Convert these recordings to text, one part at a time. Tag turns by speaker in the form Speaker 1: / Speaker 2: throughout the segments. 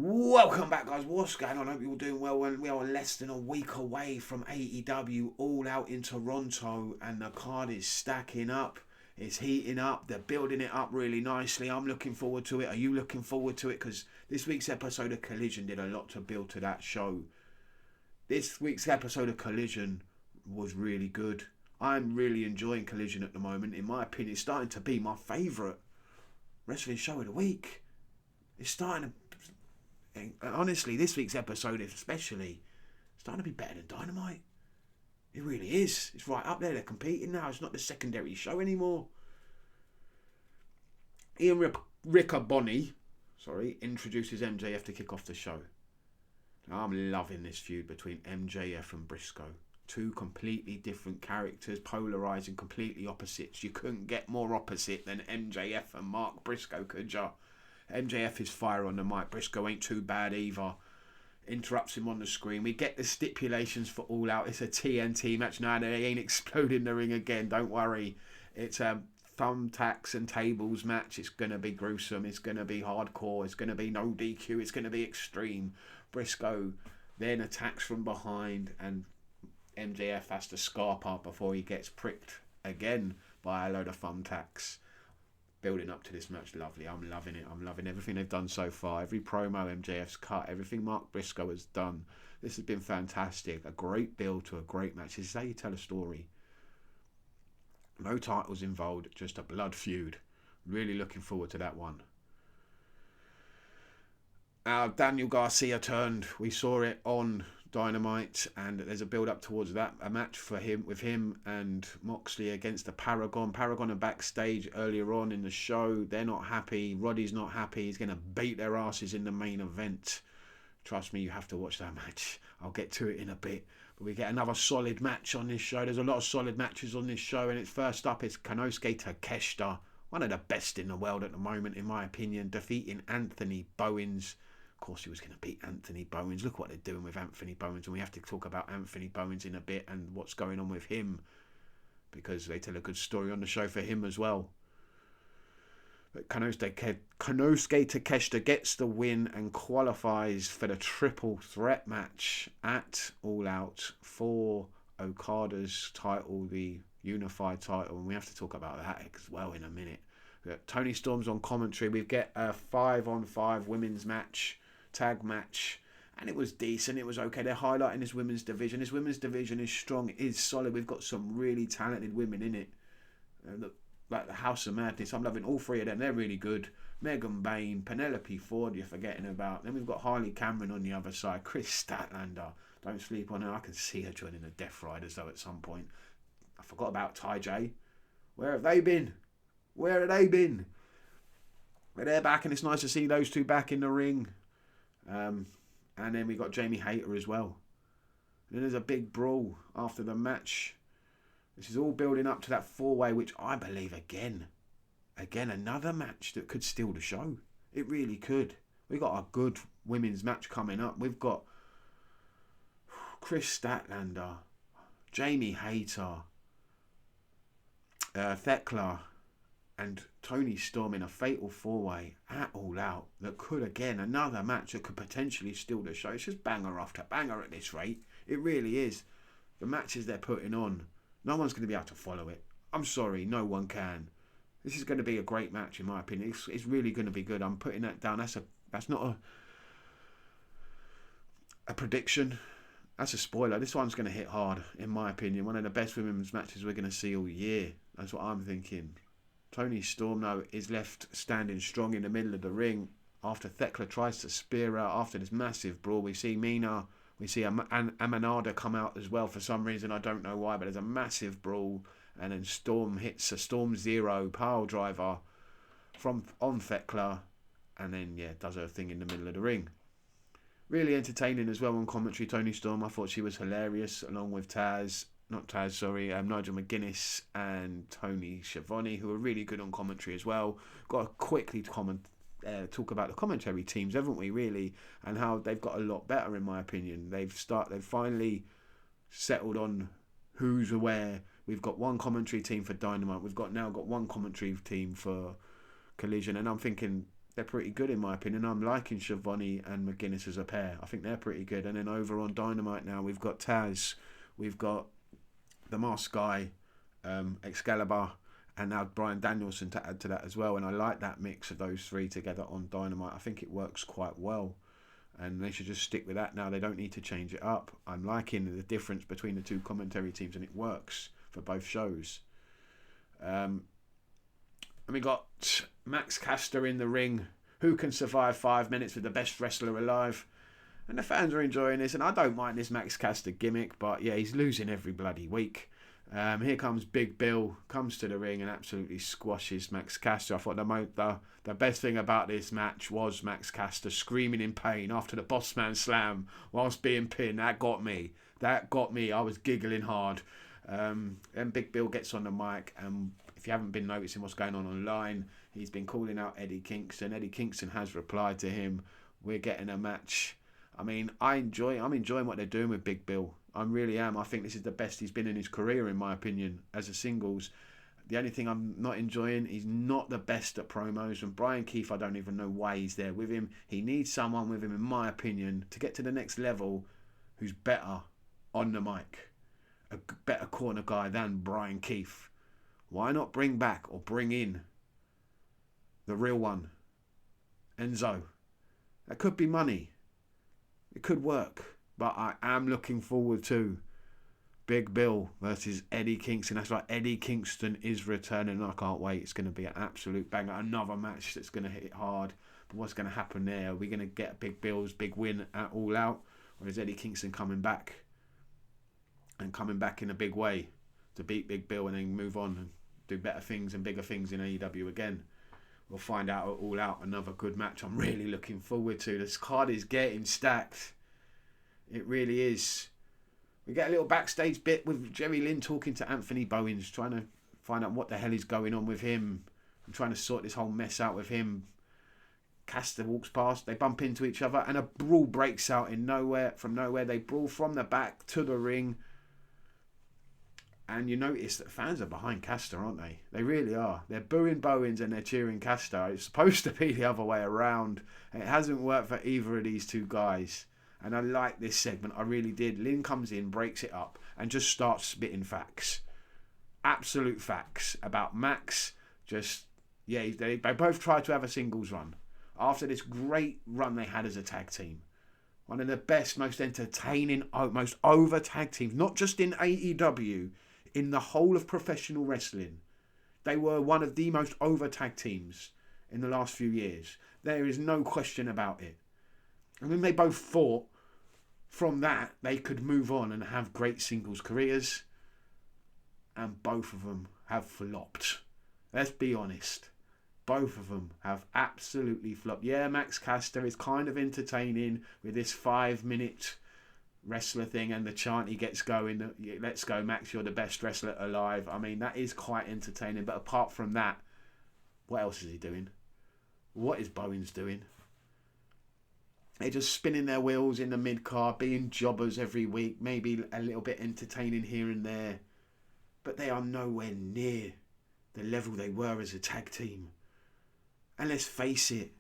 Speaker 1: Welcome back, guys. What's going on? I hope you're all doing well. We are less than a week away from AEW All Out in Toronto, and the card is stacking up. It's heating up. They're building it up really nicely. I'm looking forward to it. Are you looking forward to it? Because this week's episode of Collision did a lot to build to that show. This week's episode of Collision was really good. I'm really enjoying Collision at the moment. In my opinion, it's starting to be my favourite wrestling show of the week. It's starting to... Honestly, this week's episode especially starting to be better than Dynamite. It really is. It's right up there. They're competing now. It's not the secondary show anymore. Ian Riccaboni, introduces MJF to kick off the show. I'm loving this feud between MJF and Briscoe. Two completely different characters, polarising completely opposites. You couldn't get more opposite than MJF and Mark Briscoe, could ya? MJF is fire on the mic. Briscoe ain't too bad either. Interrupts him on the screen. We get the stipulations for All Out. It's a TNT match. No, they ain't exploding the ring again. Don't worry. It's a thumbtacks and tables match. It's going to be gruesome. It's going to be hardcore. It's going to be no DQ. It's going to be extreme. Briscoe then attacks from behind, and MJF has to scarp up before he gets pricked again by a load of thumbtacks. Building up to this match, lovely. I'm loving it. I'm loving everything they've done so far. Every promo MJF's cut, everything Mark Briscoe has done. This has been fantastic. A great build to a great match. This is how you tell a story. No titles involved, just a blood feud. Really looking forward to that one. Daniel Garcia turned. We saw it on Dynamite, and there's a build up towards that, a match for him with him and Moxley against the Paragon. Paragon are backstage earlier on in the show. They're not happy. Roddy's not happy. He's going to beat their asses in the main event. Trust me, you have to watch that match. I'll get to it in a bit. But we get another solid match on this show. There's a lot of solid matches on this show, and it's first up, it's Konosuke Takeshita, one of the best in the world at the moment, in my opinion, defeating Anthony Bowens. Of course, he was going to beat Anthony Bowens. Look what they're doing with Anthony Bowens, and we have to talk about Anthony Bowens in a bit and what's going on with him, because they tell a good story on the show for him as well. But Konosuke Takeshita gets the win and qualifies for the triple threat match at All Out for Okada's title, the unified title, and we have to talk about that as well in a minute. Tony Storm's on commentary. We get a 5-on-5 women's match, tag match, and it was decent. It was okay. They're highlighting this women's division. This women's division is strong. It is solid. We've got some really talented women in it. Like the House of Madness. I'm loving all three of them. They're really good. Megan Bain, Penelope Ford, you're forgetting about. Then we've got Harley Cameron on the other side. Chris Statlander. Don't sleep on her. I can see her joining the Death Riders though at some point. I forgot about Ty J. Where have they been? Where have they been? But they're back, and it's nice to see those two back in the ring. And then we got Jamie Hayter as well. And then there's a big brawl after the match. This is all building up to that four-way, which I believe, again, another match that could steal the show. It really could. We've got a good women's match coming up. We've got Chris Statlander, Jamie Hayter, Thekla, and Tony Storm in a fatal four-way at All Out that could, again, another match that could potentially steal the show. It's just banger after banger at this rate. It really is. The matches they're putting on, no one's going to be able to follow it. I'm sorry, no one can. This is going to be a great match, in my opinion. It's really going to be good. I'm putting that down. That's not a prediction. That's a spoiler. This one's going to hit hard, in my opinion. One of the best women's matches we're going to see all year. That's what I'm thinking. Tony Storm, though, is left standing strong in the middle of the ring after Thekla tries to spear out after this massive brawl. We see Mina, we see Amanada come out as well for some reason. I don't know why, but there's a massive brawl. And then Storm hits a Storm Zero pile driver on Thekla, and then, does her thing in the middle of the ring. Really entertaining as well on commentary, Tony Storm. I thought she was hilarious, along with Nigel McGuinness and Tony Schiavone, who are really good on commentary as well. Got to quickly talk about the commentary teams, haven't we, really, and how they've got a lot better, in my opinion. They've finally settled on who's where. We've got one commentary team for Dynamite. We've now got one commentary team for Collision, and I'm thinking they're pretty good in my opinion. I'm liking Schiavone and McGuinness as a pair. I think they're pretty good. And then over on Dynamite now, we've got Taz, we've got the Masked Guy, Excalibur, and now Bryan Danielson to add to that as well. And I like that mix of those three together on Dynamite. I think it works quite well. And they should just stick with that now. They don't need to change it up. I'm liking the difference between the two commentary teams, and it works for both shows. And we got Max Caster in the ring. Who can survive 5 minutes with the best wrestler alive? And the fans are enjoying this, and I don't mind this Max Caster gimmick, but yeah, he's losing every bloody week. Here comes Big Bill, comes to the ring and absolutely squashes Max Caster. I thought the best thing about this match was Max Caster screaming in pain after the Bossman slam whilst being pinned. That got me. I was giggling hard. And Big Bill gets on the mic, and if you haven't been noticing what's going on online, he's been calling out Eddie Kingston. Eddie Kingston has replied to him. We're getting a match. I mean, I'm enjoying what they're doing with Big Bill. I really am. I think this is the best he's been in his career, in my opinion, as a singles. The only thing I'm not enjoying, he's not the best at promos. And Brian Keefe, I don't even know why he's there with him. He needs someone with him, in my opinion, to get to the next level who's better on the mic. A better corner guy than Brian Keefe. Why not bring back or bring in the real one, Enzo? That could be money. It could work. But I am looking forward to Big Bill versus Eddie Kingston. That's right, Eddie Kingston is returning, and I can't wait. It's going to be an absolute banger. Another match that's going to hit hard. But what's going to happen there? Are we going to get Big Bill's big win at All Out? Or is Eddie Kingston coming back? And coming back in a big way to beat Big Bill and then move on and do better things and bigger things in AEW again? We'll find out at All Out. Another good match I'm really looking forward to. This card is getting stacked. It really is. We get a little backstage bit with Jerry Lynn talking to Anthony Bowens, trying to find out what the hell is going on with him. I'm trying to sort this whole mess out with him. Caster walks past, they bump into each other, and a brawl breaks out from nowhere. They brawl from the back to the ring. And you notice that fans are behind Caster, aren't they? They really are. They're booing Bowens and they're cheering Caster. It's supposed to be the other way around. It hasn't worked for either of these two guys. And I like this segment. I really did. Lynn comes in, breaks it up, and just starts spitting facts. Absolute facts about Max. They both tried to have a singles run. After this great run they had as a tag team. One of the best, most entertaining, most over tag teams. Not just in AEW, in the whole of professional wrestling. They were one of the most over tag teams in the last few years. There is no question about it. And when they both fought, from that, they could move on and have great singles careers. And both of them have flopped. Let's be honest. Both of them have absolutely flopped. Yeah, Max Caster is kind of entertaining with this 5-minute wrestler thing and the chant he gets going. Let's go, Max, you're the best wrestler alive. I mean, that is quite entertaining. But apart from that, what else is he doing? What is Bowens doing? They're just spinning their wheels in the mid-card, being jobbers every week, maybe a little bit entertaining here and there. But they are nowhere near the level they were as a tag team. And let's face it,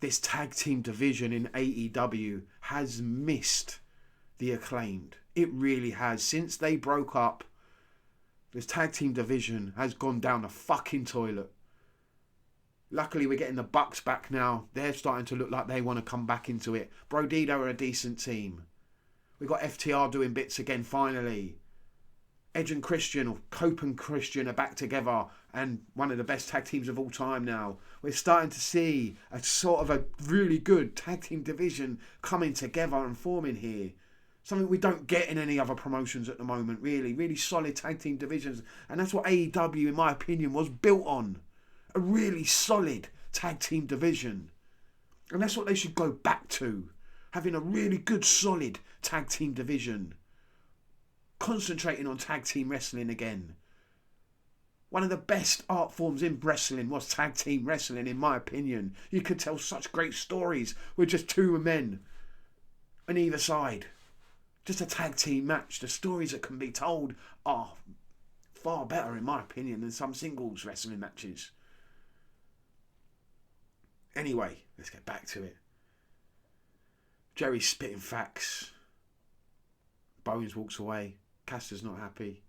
Speaker 1: this tag team division in AEW has missed the Acclaimed. It really has. Since they broke up, this tag team division has gone down the fucking toilet. Luckily, we're getting the Bucks back now. They're starting to look like they want to come back into it. Brodito are a decent team. We've got FTR doing bits again, finally. Edge and Christian, or Cope and Christian, are back together and one of the best tag teams of all time now. We're starting to see a sort of a really good tag team division coming together and forming here. Something we don't get in any other promotions at the moment, really. Really solid tag team divisions. And that's what AEW, in my opinion, was built on. A really solid tag team division. And that's what they should go back to. Having a really good, solid tag team division. Concentrating on tag team wrestling again. One of the best art forms in wrestling was tag team wrestling, in my opinion. You could tell such great stories with just two men on either side. Just a tag team match. The stories that can be told are far better, in my opinion, than some singles wrestling matches. Anyway, let's get back to it. Jerry's spitting facts. Bowens walks away. Caster's not happy.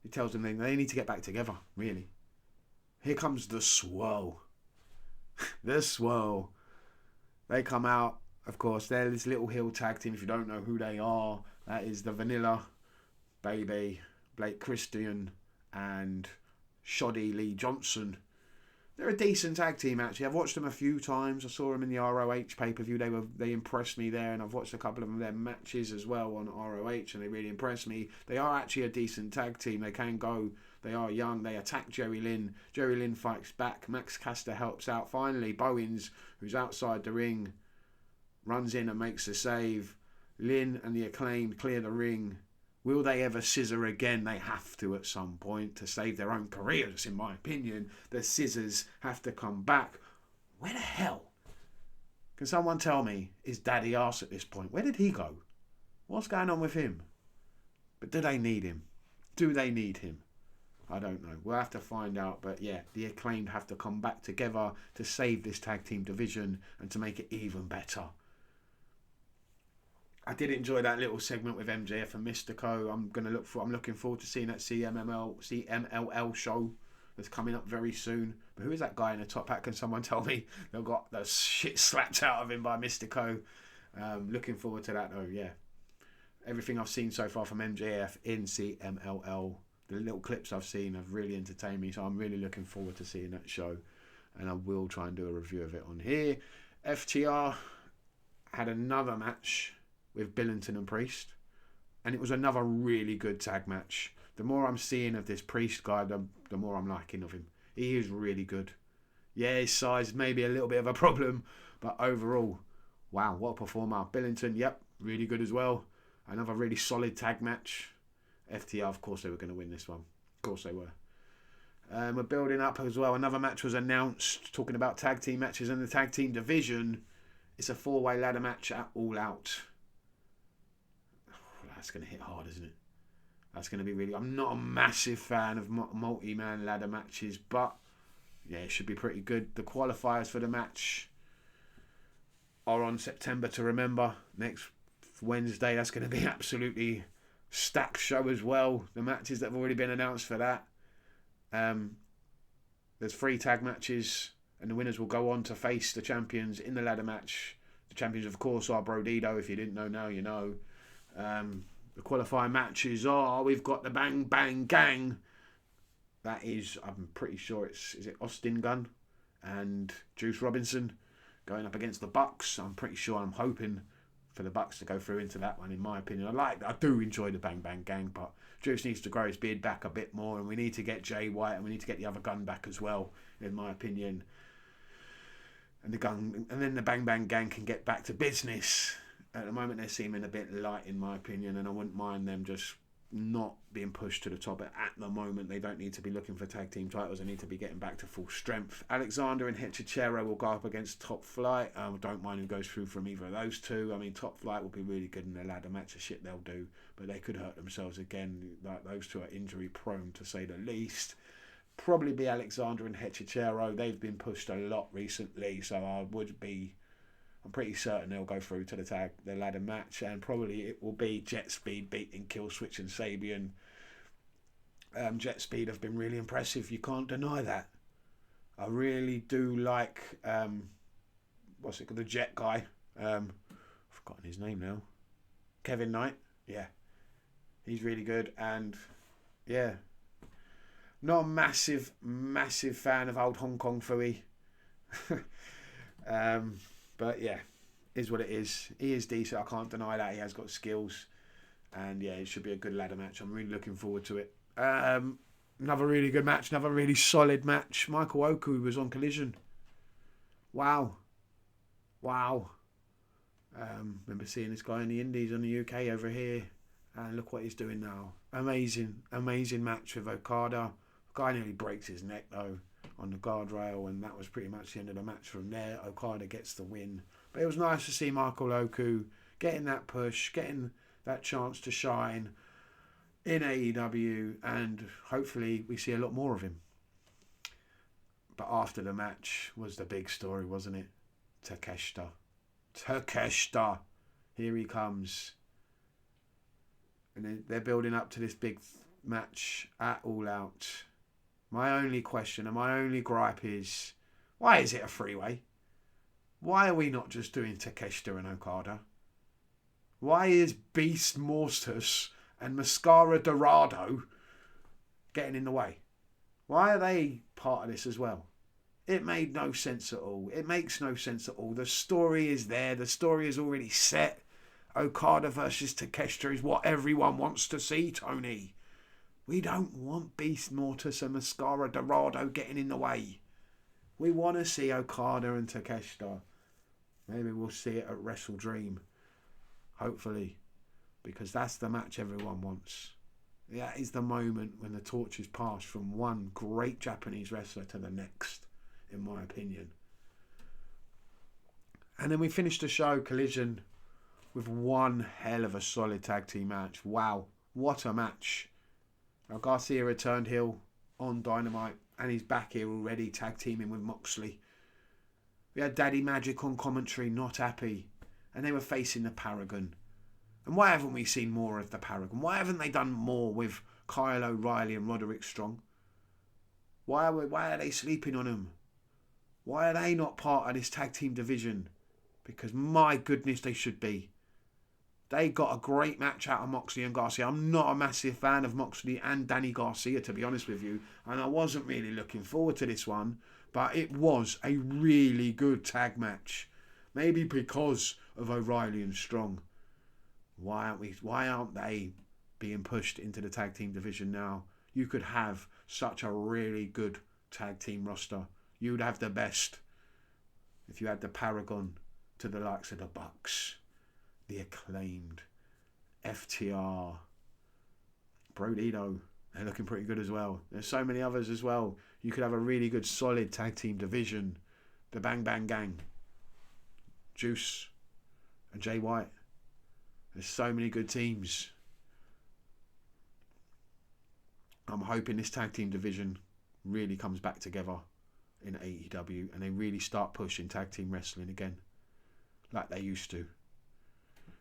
Speaker 1: He tells them they need to get back together, really. Here comes the swirl. The swirl. They come out, of course, they're this little heel tag team. If you don't know who they are, that is the Vanilla Baby, Blake Christian and Shoddy Lee Johnson. They're a decent tag team, actually. I've watched them a few times. I saw them in the ROH pay-per-view. They impressed me there, and I've watched a couple of their matches as well on ROH, and they really impressed me. They are actually a decent tag team. They can go. They are young. They attack Jerry Lynn. Jerry Lynn fights back. Max Caster helps out. Finally, Bowens, who's outside the ring, runs in and makes a save. Lynn and the Acclaimed clear the ring. Will they ever scissor again? They have to at some point to save their own careers, in my opinion. The scissors have to come back. Where the hell? Can someone tell me, is Daddy Arse at this point? Where did he go? What's going on with him? But do they need him? Do they need him? I don't know. We'll have to find out. But yeah, the Acclaimed have to come back together to save this tag team division and to make it even better. I did enjoy that little segment with MJF and Mystico. I'm looking forward to seeing that CMLL show that's coming up very soon. But who is that guy in the top hat? Can someone tell me? They've got the shit slapped out of him by Mystico. Looking forward to that though. Yeah, everything I've seen so far from MJF in CMLL, the little clips I've seen have really entertained me. So I'm really looking forward to seeing that show, and I will try and do a review of it on here. FTR had another match with Billington and Priest, and it was another really good tag match. The more I'm seeing of this Priest guy, the more I'm liking of him. He is really good. Yeah, his size may be a little bit of a problem, but overall, wow, what a performer. Billington, yep, really good as well. Another really solid tag match. FTR, of course they were going to win this one. Of course they were. We're building up as well. Another match was announced, talking about tag team matches in the tag team division. It's a 4-way ladder match at All Out. That's going to hit hard, isn't it? That's going to be really... I'm not a massive fan of multi-man ladder matches, but yeah, it should be pretty good. The qualifiers for the match are on September to remember. Next Wednesday, that's going to be absolutely stacked show as well. The matches that have already been announced for that. There's 3 tag matches, and the winners will go on to face the champions in the ladder match. The champions, of course, are Brodido. If you didn't know, now you know. The qualifying matches are, we've got the Bang Bang Gang. That is, I'm pretty sure is it Austin Gunn and Juice Robinson going up against the Bucks. I'm hoping for the Bucks to go through into that one, in my opinion. I do enjoy the Bang Bang Gang, but Juice needs to grow his beard back a bit more, and we need to get Jay White, and we need to get the other Gunn back as well, in my opinion. And then the Bang Bang Gang can get back to business. At the moment, they're seeming a bit light, in my opinion, and I wouldn't mind them just not being pushed to the top. But at the moment, they don't need to be looking for tag team titles. They need to be getting back to full strength. Alexander and Hechicero will go up against Top Flight. I don't mind who goes through from either of those two. I mean, Top Flight will be really good in the ladder match. The shit they'll do, but they could hurt themselves again. Like, those two are injury prone, to say the least. Probably be Alexander and Hechicero. They've been pushed a lot recently, so I'm pretty certain they'll go through to the ladder match, and probably it will be Jet Speed beating Killswitch and Sabian. Jet Speed have been really impressive. You can't deny that. I really do like the Jet guy. I've forgotten his name now. Kevin Knight. Yeah, he's really good, and yeah, not a massive fan of old Hong Kong Fooey. But yeah, is what it is. He is decent. I can't deny that. He has got skills. And yeah, it should be a good ladder match. I'm really looking forward to it. Another really good match. Another really solid match. Michael Oku was on Collision. Wow. Remember seeing this guy in the Indies on the UK over here. And look what he's doing now. Amazing match with Okada. The guy nearly breaks his neck though on the guardrail, and that was pretty much the end of the match from there. Okada gets the win. But it was nice to see Michael Oku getting that push, getting that chance to shine in AEW, and hopefully we see a lot more of him. But after the match was the big story, wasn't it? Takeshita. Here he comes. And they're building up to this big match at All Out. My only question and my only gripe is, why is it a three-way? Why are we not just doing Takeshita and Okada? Why is Beast Mortis and Mascara Dorado getting in the way? Why are they part of this as well? It made no sense at all. It makes no sense at all. The story is there. The story is already set. Okada versus Takeshita is what everyone wants to see, Tony. We don't want Beast Mortis and Mascara Dorado getting in the way. We want to see Okada and Takeshita. Maybe we'll see it at Wrestle Dream. Hopefully. Because that's the match everyone wants. That is the moment when the torch is passed from one great Japanese wrestler to the next, in my opinion. And then we finished the show, Collision, with one hell of a solid tag team match. Wow, what a match. Now Garcia returned heel on Dynamite, and he's back here already tag teaming with Moxley. We had Daddy Magic on commentary, not happy, and they were facing the Paragon. And why haven't we seen more of the Paragon? Why haven't they done more with Kyle O'Reilly and Roderick Strong? Why are they sleeping on them? Why are they not part of this tag team division? Because my goodness, they should be. They got a great match out of Moxley and Garcia. I'm not a massive fan of Moxley and Danny Garcia, to be honest with you. And I wasn't really looking forward to this one. But it was a really good tag match. Maybe because of O'Reilly and Strong. Why aren't they being pushed into the tag team division now? You could have such a really good tag team roster. You would have the best if you had the Paragon to the likes of the Bucks, the Acclaimed, FTR, Brodito. They're looking pretty good as well. There's so many others as well. You could have a really good solid tag team division. The Bang Bang Gang, Juice and Jay White. There's so many good teams. I'm hoping this tag team division really comes back together in AEW and they really start pushing tag team wrestling again like they used to.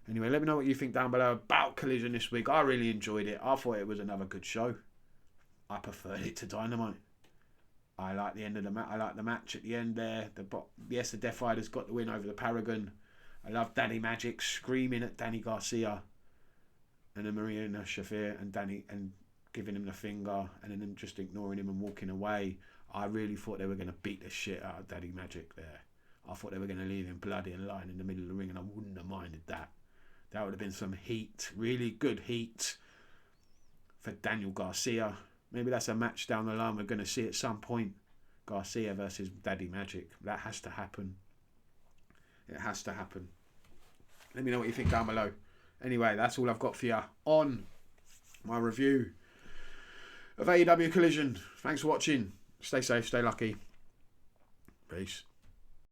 Speaker 1: Anyway, let me know what you think down below about Collision this week. I really enjoyed it. I thought it was another good show. I preferred it to Dynamite. I like the end of the match. I like the match at the end there. Yes, the Death Riders got the win over the Paragon. I love Danny Magic screaming at Danny Garcia and then Marina Shafir and giving him the finger and then just ignoring him and walking away. I really thought they were going to beat the shit out of Danny Magic there. I thought they were going to leave him bloody and lying in the middle of the ring, and I wouldn't have minded that. That would have been some heat, really good heat for Daniel Garcia. Maybe that's a match down the line we're going to see at some point. Garcia versus Daddy Magic. That has to happen. It has to happen. Let me know what you think down below. Anyway, that's all I've got for you on my review of AEW Collision. Thanks for watching. Stay safe, stay lucky. Peace.